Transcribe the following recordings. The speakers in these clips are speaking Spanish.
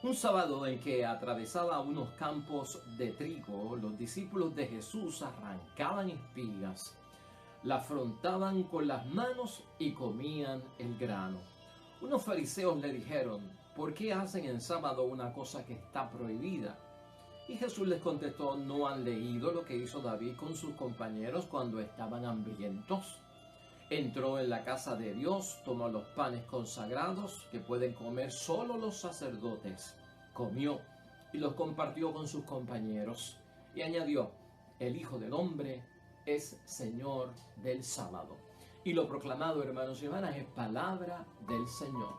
Un sábado en que atravesaba unos campos de trigo, los discípulos de Jesús arrancaban espigas, la afrontaban con las manos y comían el grano. Unos fariseos le dijeron: ¿por qué hacen en sábado una cosa que está prohibida? Y Jesús les contestó: ¿no han leído lo que hizo David con sus compañeros cuando estaban hambrientos? Entró en la casa de Dios, tomó los panes consagrados que pueden comer solo los sacerdotes, comió y los compartió con sus compañeros y añadió: el Hijo del Hombre es Señor del sábado. Y lo proclamado, hermanos y hermanas, es palabra del Señor.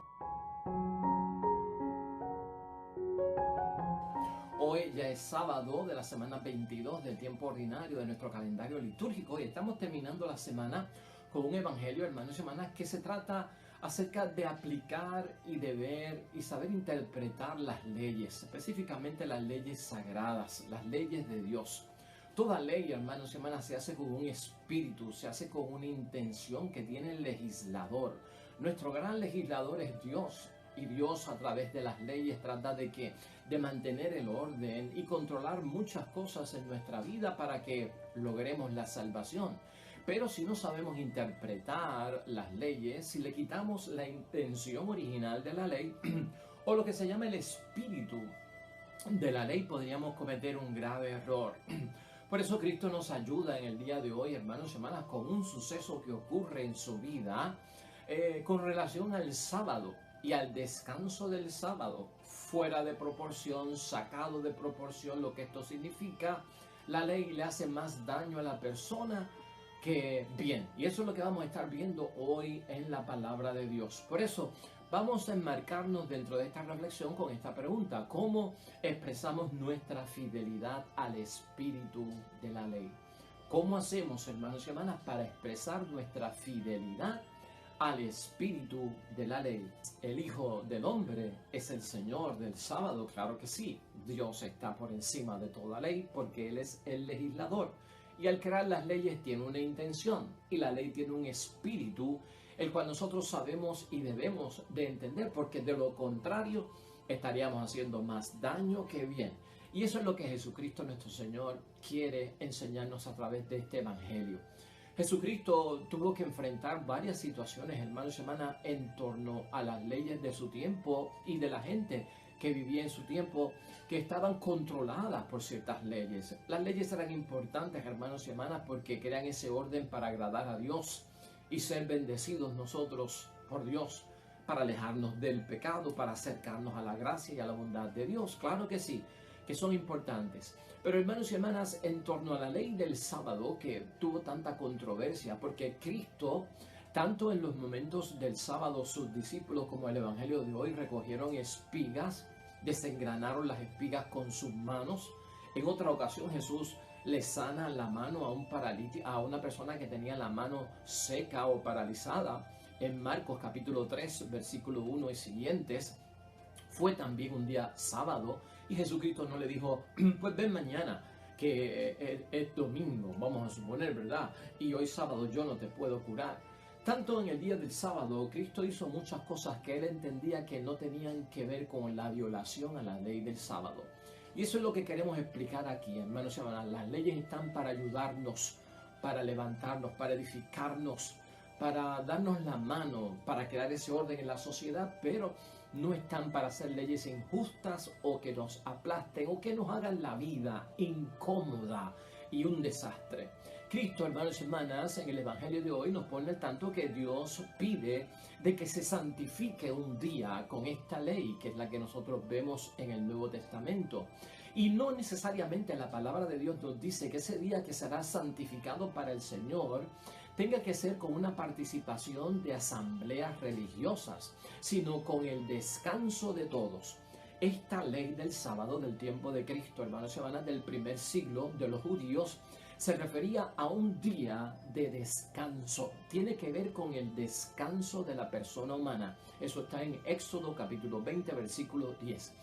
Hoy ya es sábado de la semana 22 del tiempo ordinario de nuestro calendario litúrgico y estamos terminando la semana con un evangelio, hermanos y hermanas, que se trata acerca de aplicar y de ver y saber interpretar las leyes, específicamente las leyes sagradas, las leyes de Dios. Toda ley, hermanos y hermanas, se hace con un espíritu, se hace con una intención que tiene el legislador. Nuestro gran legislador es Dios. Y Dios, a través de las leyes, trata de mantener el orden y controlar muchas cosas en nuestra vida para que logremos la salvación. Pero si no sabemos interpretar las leyes, si le quitamos la intención original de la ley o lo que se llama el espíritu de la ley, podríamos cometer un grave error. Por eso Cristo nos ayuda en el día de hoy, hermanos y hermanas, con un suceso que ocurre en su vida con relación al sábado y al descanso del sábado. Fuera de proporción, sacado de proporción, lo que esto significa, la ley le hace más daño a la persona que bien. Y eso es lo que vamos a estar viendo hoy en la palabra de Dios. Por eso vamos a enmarcarnos dentro de esta reflexión con esta pregunta: ¿cómo expresamos nuestra fidelidad al espíritu de la ley? ¿Cómo hacemos, hermanos y hermanas, para expresar nuestra fidelidad al espíritu de la ley? El Hijo del Hombre es el Señor del sábado, claro que sí. Dios está por encima de toda ley porque Él es el legislador. Y al crear las leyes tiene una intención y la ley tiene un espíritu, el cual nosotros sabemos y debemos de entender, porque de lo contrario estaríamos haciendo más daño que bien. Y eso es lo que Jesucristo nuestro Señor quiere enseñarnos a través de este evangelio. Jesucristo tuvo que enfrentar varias situaciones, hermanos y hermanas, en torno a las leyes de su tiempo y de la gente que vivía en su tiempo, que estaban controladas por ciertas leyes. Las leyes eran importantes, hermanos y hermanas, porque crean ese orden para agradar a Dios y ser bendecidos nosotros por Dios, para alejarnos del pecado, para acercarnos a la gracia y a la bondad de Dios. Claro que sí, que son importantes. Pero, hermanos y hermanas, en torno a la ley del sábado, que tuvo tanta controversia, porque Cristo, tanto en los momentos del sábado, sus discípulos como el evangelio de hoy, recogieron espigas, desengranaron las espigas con sus manos. En otra ocasión Jesús le sana la mano a un paralítico, a una persona que tenía la mano seca o paralizada. En Marcos capítulo 3, versículo 1 y siguientes. Fue también un día sábado y Jesucristo no le dijo: pues ven mañana, que es domingo, vamos a suponer, ¿verdad? Y hoy sábado yo no te puedo curar. Tanto en el día del sábado, Cristo hizo muchas cosas que Él entendía que no tenían que ver con la violación a la ley del sábado. Y eso es lo que queremos explicar aquí, hermanos y hermanas. Las leyes están para ayudarnos, para levantarnos, para edificarnos, para darnos la mano, para crear ese orden en la sociedad, pero no están para hacer leyes injustas o que nos aplasten o que nos hagan la vida incómoda y un desastre. Cristo, hermanos y hermanas, en el evangelio de hoy nos pone al tanto que Dios pide de que se santifique un día con esta ley, que es la que nosotros vemos en el Nuevo Testamento. Y no necesariamente la palabra de Dios nos dice que ese día que será santificado para el Señor tenga que ser con una participación de asambleas religiosas, sino con el descanso de todos. Esta ley del sábado del tiempo de Cristo, hermanos y hermanas, del primer siglo de los judíos, se refería a un día de descanso. Tiene que ver con el descanso de la persona humana. Eso está en Éxodo capítulo 20, versículo 10.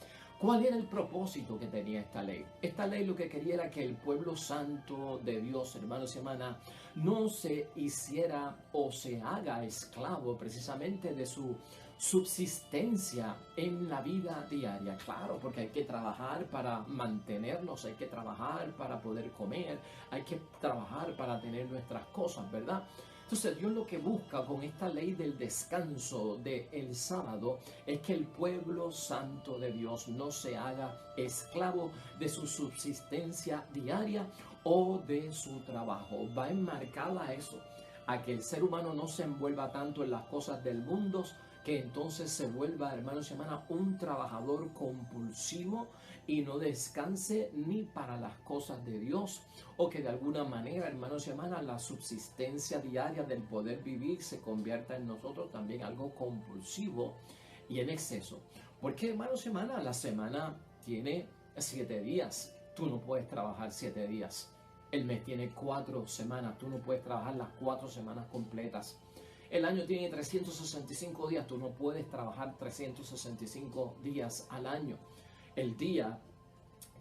¿Cuál era el propósito que tenía esta ley? Esta ley lo que quería era que el pueblo santo de Dios, hermanos y hermanas, no se hiciera o se haga esclavo precisamente de su subsistencia en la vida diaria. Claro, porque hay que trabajar para mantenernos, hay que trabajar para poder comer, hay que trabajar para tener nuestras cosas, ¿verdad? Entonces Dios lo que busca con esta ley del descanso del sábado es que el pueblo santo de Dios no se haga esclavo de su subsistencia diaria o de su trabajo. Va enmarcada a eso, a que el ser humano no se envuelva tanto en las cosas del mundo, que entonces se vuelva, hermanos y hermanas, un trabajador compulsivo y no descanse ni para las cosas de Dios, o que de alguna manera, hermanos y hermanas, la subsistencia diaria del poder vivir se convierta en nosotros también algo compulsivo y en exceso. Porque, hermanos y hermanas, la semana tiene 7 días, tú no puedes trabajar 7 días. El mes tiene 4 semanas, tú no puedes trabajar las 4 semanas completas. El año tiene 365 días, tú no puedes trabajar 365 días al año. El día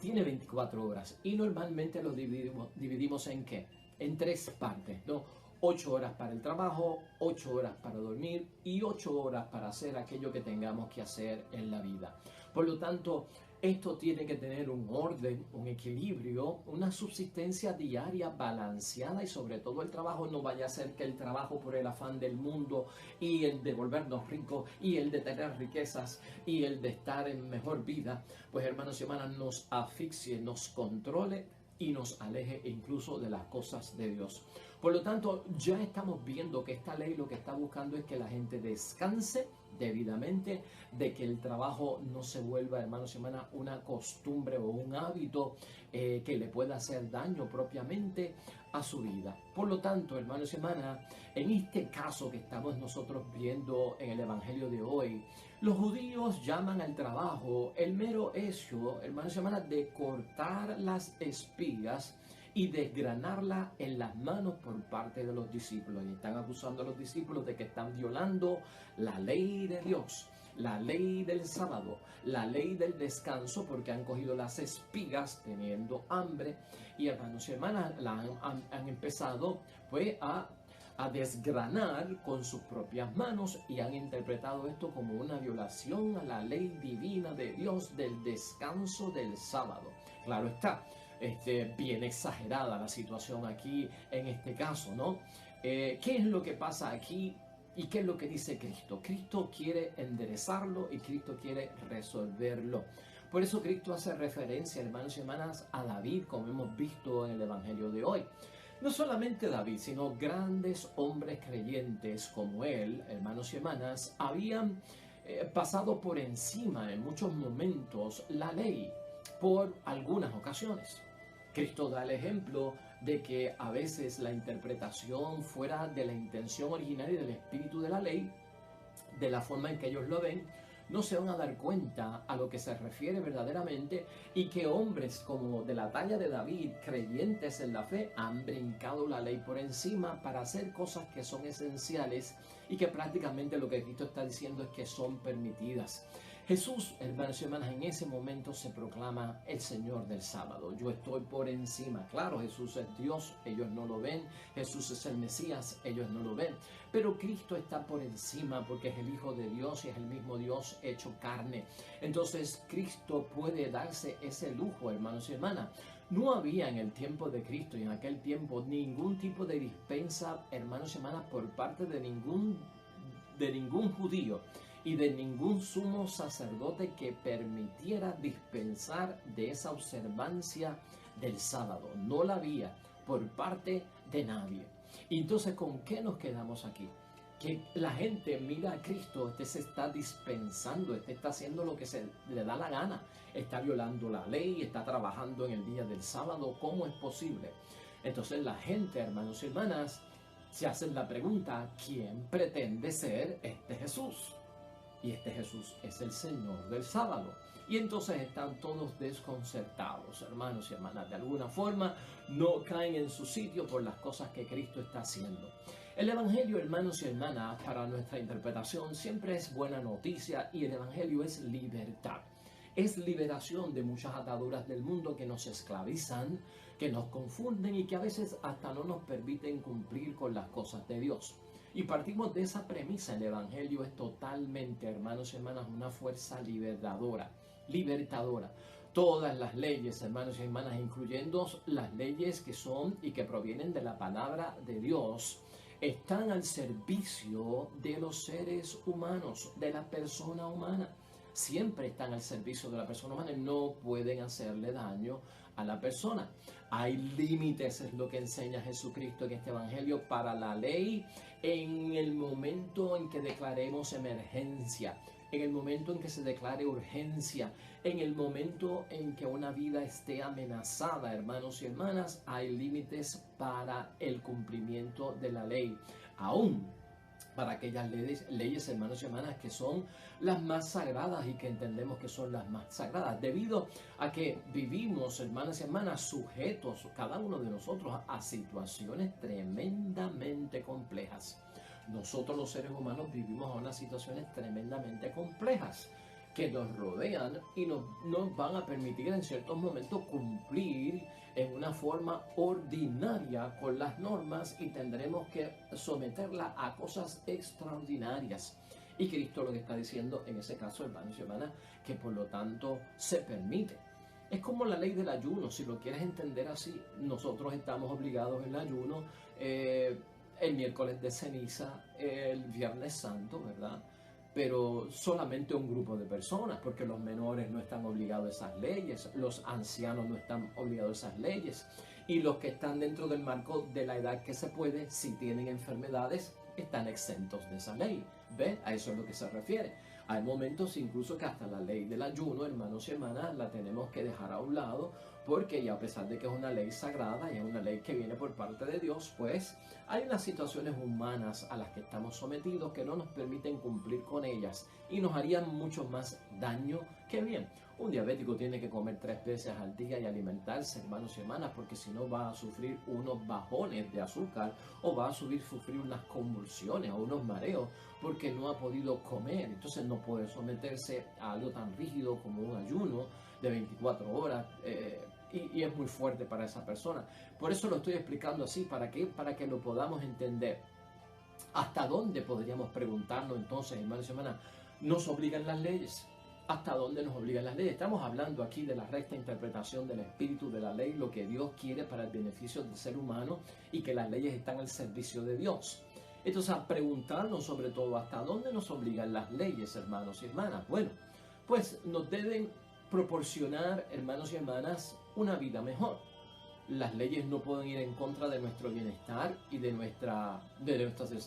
tiene 24 horas y normalmente lo dividimos ¿en qué? En 3 partes, ¿no? 8 horas para el trabajo, 8 horas para dormir y 8 horas para hacer aquello que tengamos que hacer en la vida. Por lo tanto, esto tiene que tener un orden, un equilibrio, una subsistencia diaria balanceada, y sobre todo el trabajo no vaya a ser que el trabajo por el afán del mundo y el de volvernos ricos y el de tener riquezas y el de estar en mejor vida, pues hermanos y hermanas, nos asfixie, nos controle y nos aleje incluso de las cosas de Dios. Por lo tanto, ya estamos viendo que esta ley lo que está buscando es que la gente descanse debidamente, de que el trabajo no se vuelva, hermanos y hermanas, una costumbre o un hábito que le pueda hacer daño propiamente a su vida. Por lo tanto, hermanos y hermanas, en este caso que estamos nosotros viendo en el Evangelio de hoy, los judíos llaman al trabajo el mero hecho, hermanos y hermanas, de cortar las espigas y desgranarla en las manos por parte de los discípulos. Y están acusando a los discípulos de que están violando la ley de Dios, la ley del sábado, la ley del descanso, porque han cogido las espigas teniendo hambre. Y hermanos y hermanas, han empezado pues a desgranar con sus propias manos y han interpretado esto como una violación a la ley divina de Dios del descanso del sábado. Claro está, bien exagerada la situación aquí en este caso, ¿no? ¿Qué es lo que pasa aquí y qué es lo que dice Cristo? Cristo quiere enderezarlo y Cristo quiere resolverlo. Por eso Cristo hace referencia, hermanos y hermanas, a David, como hemos visto en el Evangelio de hoy. No solamente David, sino grandes hombres creyentes como él, hermanos y hermanas, habían pasado por encima en muchos momentos la ley por algunas ocasiones. Cristo da el ejemplo de que a veces la interpretación fuera de la intención originaria del espíritu de la ley, de la forma en que ellos lo ven, no se van a dar cuenta a lo que se refiere verdaderamente, y que hombres como de la talla de David, creyentes en la fe, han brincado la ley por encima para hacer cosas que son esenciales y que prácticamente lo que Cristo está diciendo es que son permitidas. Jesús, hermanos y hermanas, en ese momento se proclama el Señor del sábado. Yo estoy por encima. Claro, Jesús es Dios, ellos no lo ven. Jesús es el Mesías, ellos no lo ven. Pero Cristo está por encima porque es el Hijo de Dios y es el mismo Dios hecho carne. Entonces Cristo puede darse ese lujo, hermanos y hermanas. No había en el tiempo de Cristo y en aquel tiempo ningún tipo de dispensa, hermanos y hermanas, por parte de ningún judío y de ningún sumo sacerdote que permitiera dispensar de esa observancia del sábado. No la había por parte de nadie. Y entonces, ¿con qué nos quedamos aquí? Que la gente mira a Cristo, se está dispensando, está haciendo lo que se le da la gana, está violando la ley, está trabajando en el día del sábado. ¿Cómo es posible? Entonces la gente, hermanos y hermanas, se hacen la pregunta: ¿quién pretende ser este Jesús? Y este Jesús es el Señor del sábado. Y entonces están todos desconcertados, hermanos y hermanas. De alguna forma no caen en su sitio por las cosas que Cristo está haciendo. El Evangelio, hermanos y hermanas, para nuestra interpretación siempre es buena noticia, y el Evangelio es libertad. Es liberación de muchas ataduras del mundo que nos esclavizan, que nos confunden y que a veces hasta no nos permiten cumplir con las cosas de Dios. Y partimos de esa premisa. El Evangelio es totalmente, hermanos y hermanas, una fuerza libertadora. Todas las leyes, hermanos y hermanas, incluyendo las leyes que son y que provienen de la palabra de Dios, están al servicio de los seres humanos, de la persona humana. Siempre están al servicio de la persona humana y no pueden hacerle daño a la persona. Hay límites, es lo que enseña Jesucristo en este Evangelio, para la ley en el momento en que declaremos emergencia, en el momento en que se declare urgencia, en el momento en que una vida esté amenazada, hermanos y hermanas, hay límites para el cumplimiento de la ley. Aún para aquellas leyes, hermanos y hermanas, que son las más sagradas y que entendemos que son las más sagradas, debido a que vivimos, hermanas y hermanas, sujetos, cada uno de nosotros, a situaciones tremendamente complejas. Nosotros los seres humanos vivimos a unas situaciones tremendamente complejas que nos rodean y nos van a permitir en ciertos momentos cumplir en una forma ordinaria con las normas y tendremos que someterla a cosas extraordinarias. Y Cristo lo que está diciendo en ese caso, hermanos y hermanas, que por lo tanto se permite. Es como la ley del ayuno, si lo quieres entender así. Nosotros estamos obligados en el ayuno el miércoles de ceniza, el viernes santo, ¿verdad? Pero solamente un grupo de personas, porque los menores no están obligados a esas leyes, los ancianos no están obligados a esas leyes, y los que están dentro del marco de la edad que se puede, si tienen enfermedades, están exentos de esa ley. ¿Ve? A eso es lo que se refiere. Hay momentos incluso que hasta la ley del ayuno, hermanos y hermanas, la tenemos que dejar a un lado, porque ya a pesar de que es una ley sagrada y es una ley que viene por parte de Dios, pues hay unas situaciones humanas a las que estamos sometidos que no nos permiten cumplir con ellas y nos harían mucho más daño que bien. Un diabético tiene que comer 3 veces al día y alimentarse, hermanos y hermanas, porque si no va a sufrir unos bajones de azúcar o va a sufrir unas convulsiones o unos mareos porque no ha podido comer. Entonces no puede someterse a algo tan rígido como un ayuno de 24 horas y es muy fuerte para esa persona. Por eso lo estoy explicando así, ¿para qué? Para que lo podamos entender. ¿Hasta dónde podríamos preguntarnos entonces, hermanos y hermanas? ¿Nos obligan las leyes? ¿Hasta dónde nos obligan las leyes? Estamos hablando aquí de la recta interpretación del espíritu de la ley, lo que Dios quiere para el beneficio del ser humano y que las leyes están al servicio de Dios. Entonces, a preguntarnos sobre todo, ¿hasta dónde nos obligan las leyes, hermanos y hermanas? Bueno, pues nos deben proporcionar, hermanos y hermanas, una vida mejor. Las leyes no pueden ir en contra de nuestro bienestar y de nuestro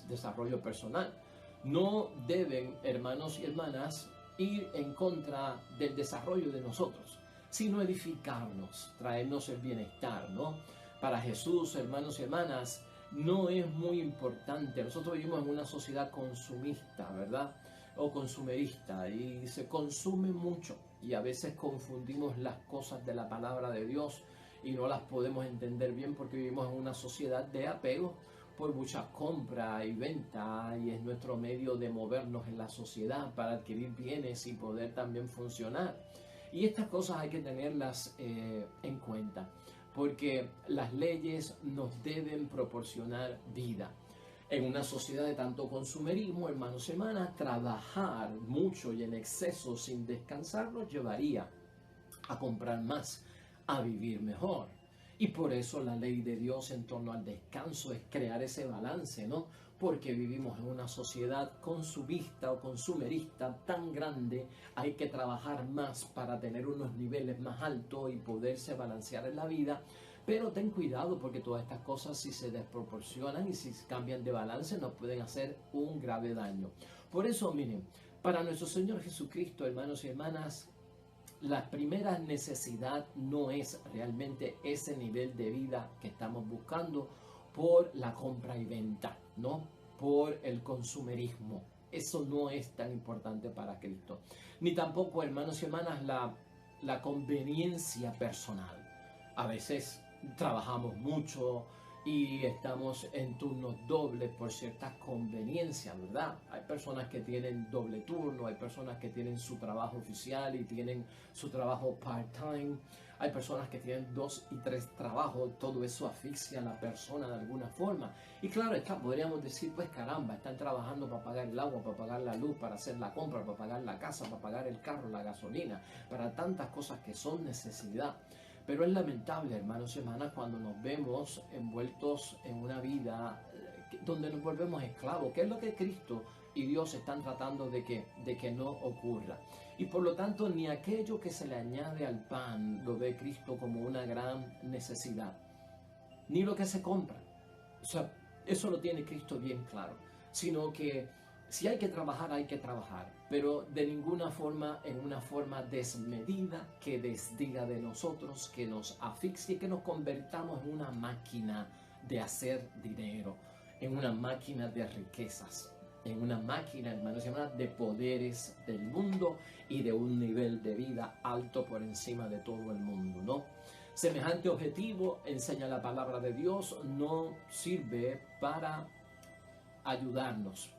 desarrollo personal. No deben, hermanos y hermanas, ir en contra del desarrollo de nosotros, sino edificarnos, traernos el bienestar, ¿no? Para Jesús, hermanos y hermanas, no es muy importante. Nosotros vivimos en una sociedad consumista, ¿verdad? O consumerista, y se consume mucho y a veces confundimos las cosas de la palabra de Dios y no las podemos entender bien porque vivimos en una sociedad de apego por mucha compra y venta y es nuestro medio de movernos en la sociedad para adquirir bienes y poder también funcionar. Y estas cosas hay que tenerlas en cuenta porque las leyes nos deben proporcionar vida. En una sociedad de tanto consumerismo, hermanos y hermanas, trabajar mucho y en exceso sin descansar nos llevaría a comprar más, a vivir mejor. Y por eso la ley de Dios en torno al descanso es crear ese balance, ¿no? Porque vivimos en una sociedad consumista o consumerista tan grande, hay que trabajar más para tener unos niveles más altos y poderse balancear en la vida. Pero ten cuidado porque todas estas cosas, si se desproporcionan y si cambian de balance, nos pueden hacer un grave daño. Por eso, miren, para nuestro Señor Jesucristo, hermanos y hermanas, la primera necesidad no es realmente ese nivel de vida que estamos buscando por la compra y venta, ¿no? Por el consumerismo. Eso no es tan importante para Cristo. Ni tampoco, hermanos y hermanas, la conveniencia personal. A veces trabajamos mucho y estamos en turnos dobles por ciertas conveniencias, ¿verdad? Hay personas que tienen doble turno, hay personas que tienen su trabajo oficial y tienen su trabajo part-time, hay personas que tienen 2 y 3 trabajos, todo eso asfixia a la persona de alguna forma. Y claro está, podríamos decir, pues caramba, están trabajando para pagar el agua, para pagar la luz, para hacer la compra, para pagar la casa, para pagar el carro, la gasolina, para tantas cosas que son necesidad. Pero es lamentable, hermanos y hermanas, cuando nos vemos envueltos en una vida donde nos volvemos esclavos, que es lo que Cristo y Dios están tratando de que no ocurra. Y por lo tanto, ni aquello que se le añade al pan lo ve Cristo como una gran necesidad, ni lo que se compra. O sea, eso lo tiene Cristo bien claro, sino que si hay que trabajar, hay que trabajar, pero de ninguna forma, en una forma desmedida que desdiga de nosotros, que nos asfixie, que nos convertamos en una máquina de hacer dinero, en una máquina de riquezas, en una máquina, hermanos y hermanas, de poderes del mundo y de un nivel de vida alto por encima de todo el mundo, ¿no? Semejante objetivo, enseña la palabra de Dios, no sirve para ayudarnos,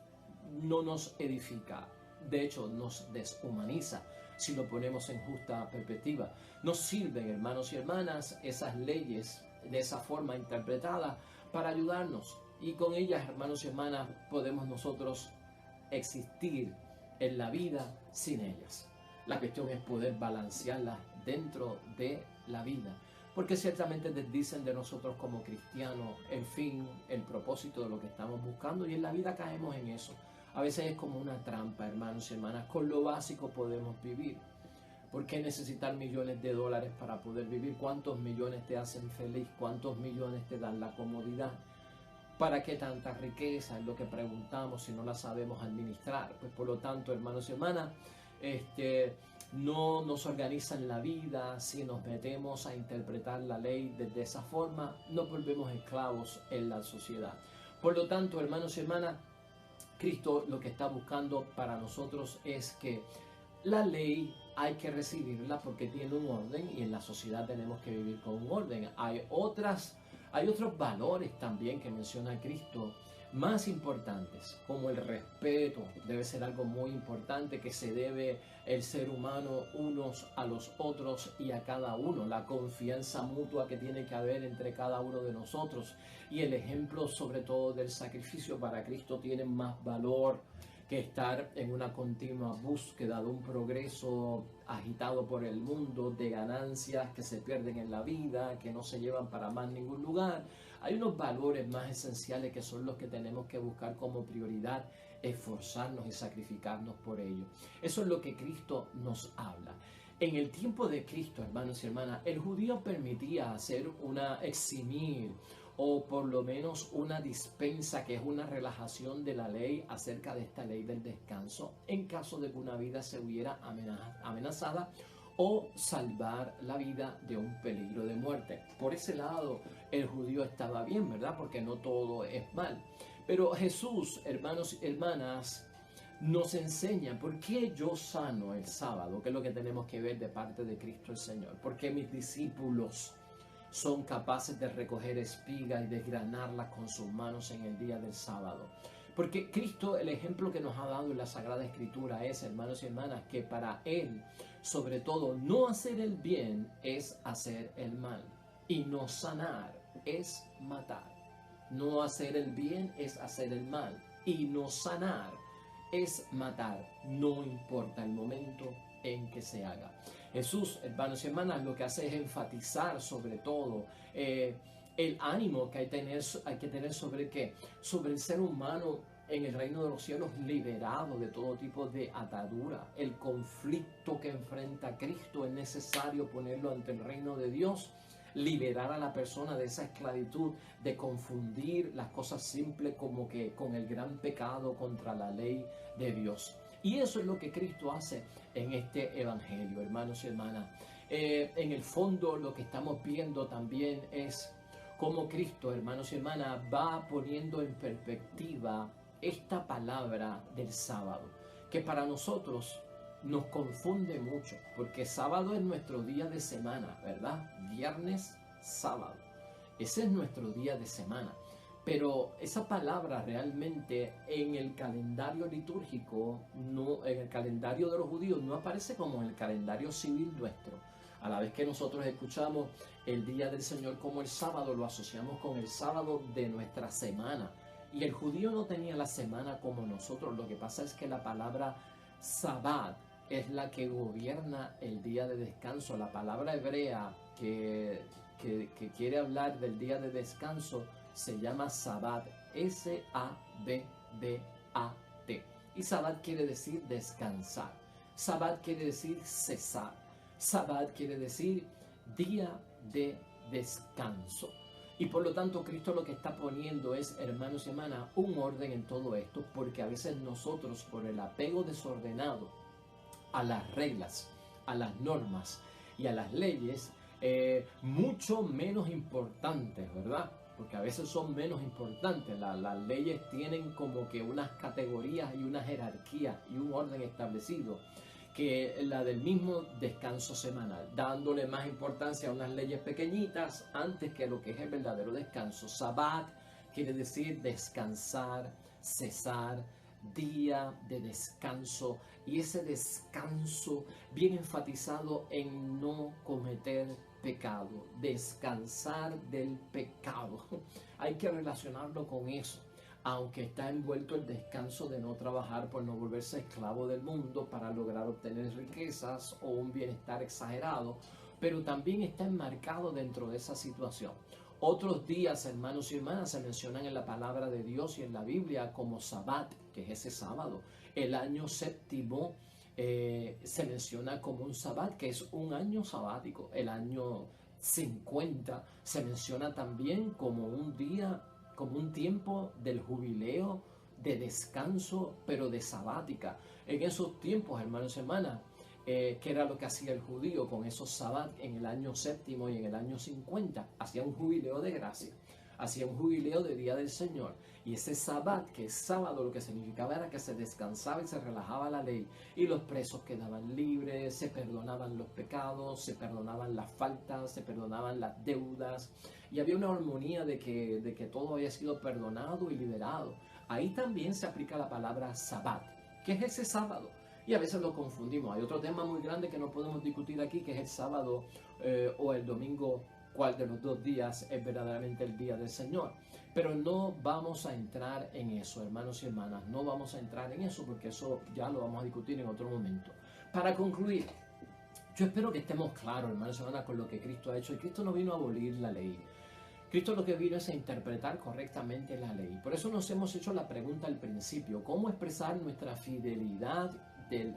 no nos edifica, de hecho nos deshumaniza si lo ponemos en justa perspectiva. Nos sirven, hermanos y hermanas, esas leyes de esa forma interpretada para ayudarnos, y con ellas, hermanos y hermanas, podemos nosotros existir en la vida sin ellas. La cuestión es poder balancearlas dentro de la vida, porque ciertamente dicen de nosotros como cristianos el fin, el propósito de lo que estamos buscando, y en la vida caemos en eso. A veces es como una trampa, hermanos y hermanas. Con lo básico podemos vivir. ¿Por qué necesitar millones de dólares para poder vivir? ¿Cuántos millones te hacen feliz? ¿Cuántos millones te dan la comodidad? ¿Para qué tanta riqueza? Es lo que preguntamos si no la sabemos administrar. Pues por lo tanto, hermanos y hermanas, no nos organizan la vida. Si nos metemos a interpretar la ley de esa forma, nos volvemos esclavos en la sociedad. Por lo tanto, hermanos y hermanas, Cristo lo que está buscando para nosotros es que la ley hay que recibirla porque tiene un orden, y en la sociedad tenemos que vivir con un orden. Hay otros valores también que menciona Cristo, más importantes, como el respeto. Debe ser algo muy importante que se debe el ser humano unos a los otros y a cada uno. La confianza mutua que tiene que haber entre cada uno de nosotros, y el ejemplo sobre todo del sacrificio para Cristo tiene más valor que estar en una continua búsqueda de un progreso agitado por el mundo, de ganancias que se pierden en la vida, que no se llevan para más ningún lugar. Hay unos valores más esenciales que son los que tenemos que buscar como prioridad, esforzarnos y sacrificarnos por ello. Eso es lo que Cristo nos habla. En el tiempo de Cristo, hermanos y hermanas, el judío permitía hacer eximir, o por lo menos una dispensa, que es una relajación de la ley acerca de esta ley del descanso, en caso de que una vida se hubiera amenazada, o salvar la vida de un peligro de muerte. Por ese lado, el judío estaba bien, ¿verdad? Porque no todo es mal. Pero Jesús, hermanos y hermanas, nos enseña por qué yo sano el sábado, que es lo que tenemos que ver de parte de Cristo el Señor. ¿Por qué mis discípulos son capaces de recoger espigas y desgranarlas con sus manos en el día del sábado? Porque Cristo, el ejemplo que nos ha dado en la Sagrada Escritura es, hermanos y hermanas, que para Él, sobre todo, no hacer el bien es hacer el mal, y no sanar es matar. No hacer el bien es hacer el mal, y no sanar es matar, no importa el momento en que se haga. Jesús, hermanos y hermanas, lo que hace es enfatizar sobre todo el ánimo que hay que tener sobre ¿qué? Sobre el ser humano en el reino de los cielos, liberado de todo tipo de atadura. El conflicto que enfrenta Cristo es necesario ponerlo ante el reino de Dios, liberar a la persona de esa esclavitud, de confundir las cosas simples como que con el gran pecado contra la ley de Dios. Y eso es lo que Cristo hace en este evangelio, hermanos y hermanas. En el fondo, lo que estamos viendo también es cómo Cristo, hermanos y hermanas, va poniendo en perspectiva esta palabra del sábado, que para nosotros nos confunde mucho, porque sábado es nuestro día de semana, ¿verdad? Viernes, sábado. Ese es nuestro día de semana. Pero esa palabra realmente en el calendario litúrgico, no, en el calendario de los judíos, no aparece como en el calendario civil nuestro. A la vez que nosotros escuchamos el día del Señor como el sábado, lo asociamos con el sábado de nuestra semana. Y el judío no tenía la semana como nosotros. Lo que pasa es que la palabra Sabbat es la que gobierna el día de descanso. La palabra hebrea que quiere hablar del día de descanso se llama Sabbat, S-A-B-B-A-T. Y Sabbat quiere decir descansar. Sabbat quiere decir cesar. Sabbat quiere decir día de descanso. Y por lo tanto Cristo lo que está poniendo es, hermanos y hermanas, un orden en todo esto, porque a veces nosotros por el apego desordenado a las reglas, a las normas y a las leyes, mucho menos importantes, ¿verdad? Porque a veces son menos importantes. Las leyes tienen como que unas categorías y una jerarquía y un orden establecido que la del mismo descanso semanal, dándole más importancia a unas leyes pequeñitas antes que lo que es el verdadero descanso. Sabbat quiere decir descansar, cesar, día de descanso, y ese descanso bien enfatizado en no cometer pecado, descansar del pecado. Hay que relacionarlo con eso. Aunque está envuelto el descanso de no trabajar por no volverse esclavo del mundo para lograr obtener riquezas o un bienestar exagerado, pero también está enmarcado dentro de esa situación. Otros días, hermanos y hermanas, se mencionan en la palabra de Dios y en la Biblia como Sabbat, que es ese sábado. El año séptimo se menciona como un Sabbat, que es un año sabático. El año 50 se menciona también como un día, como un tiempo del jubileo, de descanso, pero de sabática. En esos tiempos, hermanos y hermanas, que era lo que hacía el judío con esos sabbat en el año séptimo y en el año 50, hacía un jubileo de gracia, hacía un jubileo de Día del Señor. Y ese sabbat, que es sábado, lo que significaba era que se descansaba y se relajaba la ley, y los presos quedaban libres, se perdonaban los pecados, se perdonaban las faltas, se perdonaban las deudas, y había una armonía de que todo había sido perdonado y liberado. Ahí también se aplica la palabra sabbat. ¿Qué es ese sábado? Y a veces lo confundimos. Hay otro tema muy grande que no podemos discutir aquí, que es el sábado o el domingo, cuál de los dos días es verdaderamente el día del Señor. Pero no vamos a entrar en eso, hermanos y hermanas. No vamos a entrar en eso porque eso ya lo vamos a discutir en otro momento. Para concluir, yo espero que estemos claros, hermanos y hermanas, con lo que Cristo ha hecho. Y Cristo no vino a abolir la ley. Cristo lo que vino es a interpretar correctamente la ley. Por eso nos hemos hecho la pregunta al principio: ¿cómo expresar nuestra fidelidad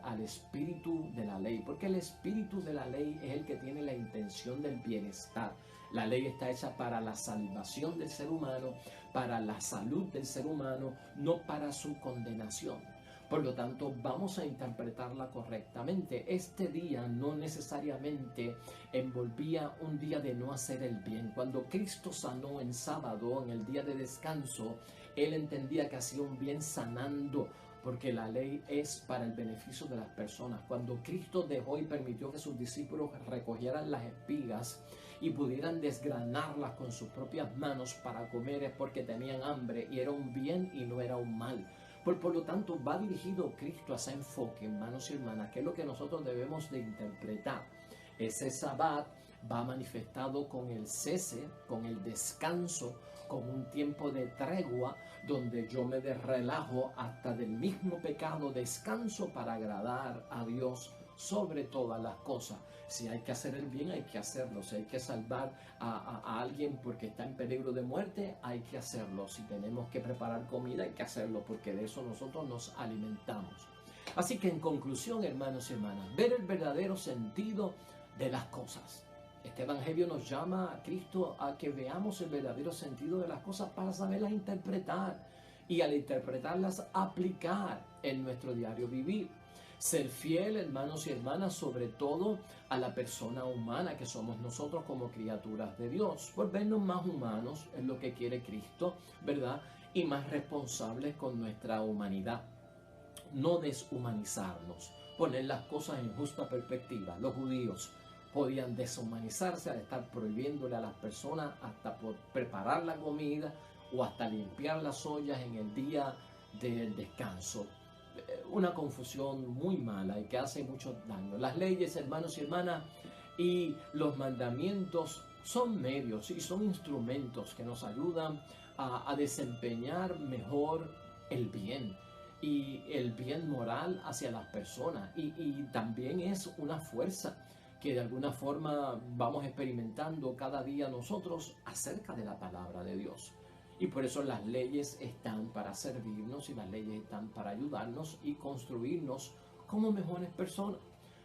al espíritu de la ley? Porque el espíritu de la ley es el que tiene la intención del bienestar. La ley está hecha para la salvación del ser humano, para la salud del ser humano, no para su condenación. Por lo tanto, vamos a interpretarla correctamente. Este día no necesariamente envolvía un día de no hacer el bien. Cuando Cristo sanó en sábado, en el día de descanso, Él entendía que hacía un bien sanando, porque la ley es para el beneficio de las personas. Cuando Cristo dejó y permitió que sus discípulos recogieran las espigas y pudieran desgranarlas con sus propias manos para comer, es porque tenían hambre y era un bien y no era un mal. Por lo tanto, va dirigido Cristo a ese enfoque, hermanos y hermanas, que es lo que nosotros debemos de interpretar. Ese sabbat va manifestado con el cese, con el descanso, con un tiempo de tregua, donde yo me relajo hasta del mismo pecado, descanso para agradar a Dios sobre todas las cosas. Si hay que hacer el bien, hay que hacerlo. Si hay que salvar a alguien porque está en peligro de muerte, hay que hacerlo. Si tenemos que preparar comida, hay que hacerlo, porque de eso nosotros nos alimentamos. Así que en conclusión, hermanos y hermanas, ver el verdadero sentido de las cosas. Este evangelio nos llama a Cristo a que veamos el verdadero sentido de las cosas para saberlas interpretar, y al interpretarlas aplicar en nuestro diario vivir. Ser fiel, hermanos y hermanas, sobre todo a la persona humana que somos nosotros como criaturas de Dios. Volvernos más humanos es lo que quiere Cristo, ¿verdad? Y más responsables con nuestra humanidad. No deshumanizarnos, poner las cosas en justa perspectiva. Los judíos podían deshumanizarse al estar prohibiéndole a las personas hasta por preparar la comida o hasta limpiar las ollas en el día del descanso. Una confusión muy mala y que hace mucho daño. Las leyes, hermanos y hermanas, y los mandamientos son medios y son instrumentos que nos ayudan a desempeñar mejor el bien y el bien moral hacia las personas, y también es una fuerza que de alguna forma vamos experimentando cada día nosotros acerca de la palabra de Dios. Y por eso las leyes están para servirnos y las leyes están para ayudarnos y construirnos como mejores personas.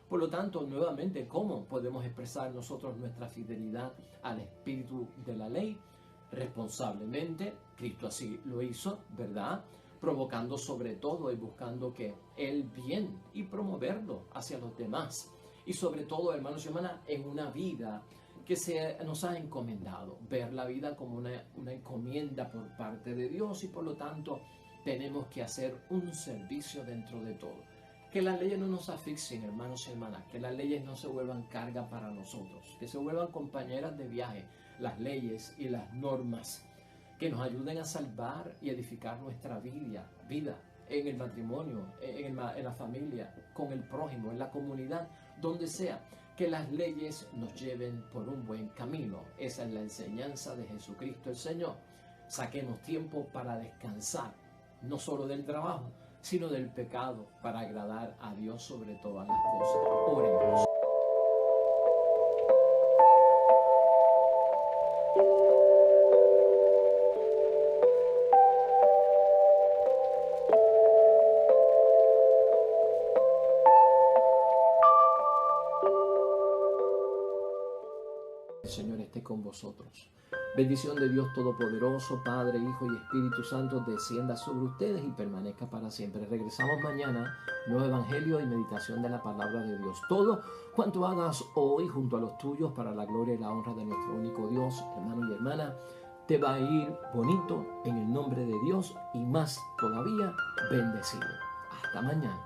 Por lo tanto, nuevamente, ¿cómo podemos expresar nosotros nuestra fidelidad al espíritu de la ley? Responsablemente, Cristo así lo hizo, ¿verdad? Provocando sobre todo y buscando que el bien y promoverlo hacia los demás. Y sobre todo, hermanos y hermanas, en una vida que nos ha encomendado, ver la vida como una encomienda por parte de Dios, y por lo tanto tenemos que hacer un servicio dentro de todo. Que las leyes no nos asfixien, hermanos y hermanas, que las leyes no se vuelvan carga para nosotros, que se vuelvan compañeras de viaje, las leyes y las normas, que nos ayuden a salvar y edificar nuestra vida en el matrimonio, en la familia, con el prójimo, en la comunidad, donde sea. Que las leyes nos lleven por un buen camino. Esa es la enseñanza de Jesucristo el Señor. Saquemos tiempo para descansar, no solo del trabajo, sino del pecado, para agradar a Dios sobre todas las cosas. Oremos. El Señor esté con vosotros. Bendición de Dios Todopoderoso, Padre, Hijo y Espíritu Santo, descienda sobre ustedes y permanezca para siempre. Regresamos mañana, nuevo evangelio y meditación de la palabra de Dios. Todo cuanto hagas hoy junto a los tuyos para la gloria y la honra de nuestro único Dios, hermano y hermana, te va a ir bonito en el nombre de Dios y más todavía bendecido. Hasta mañana.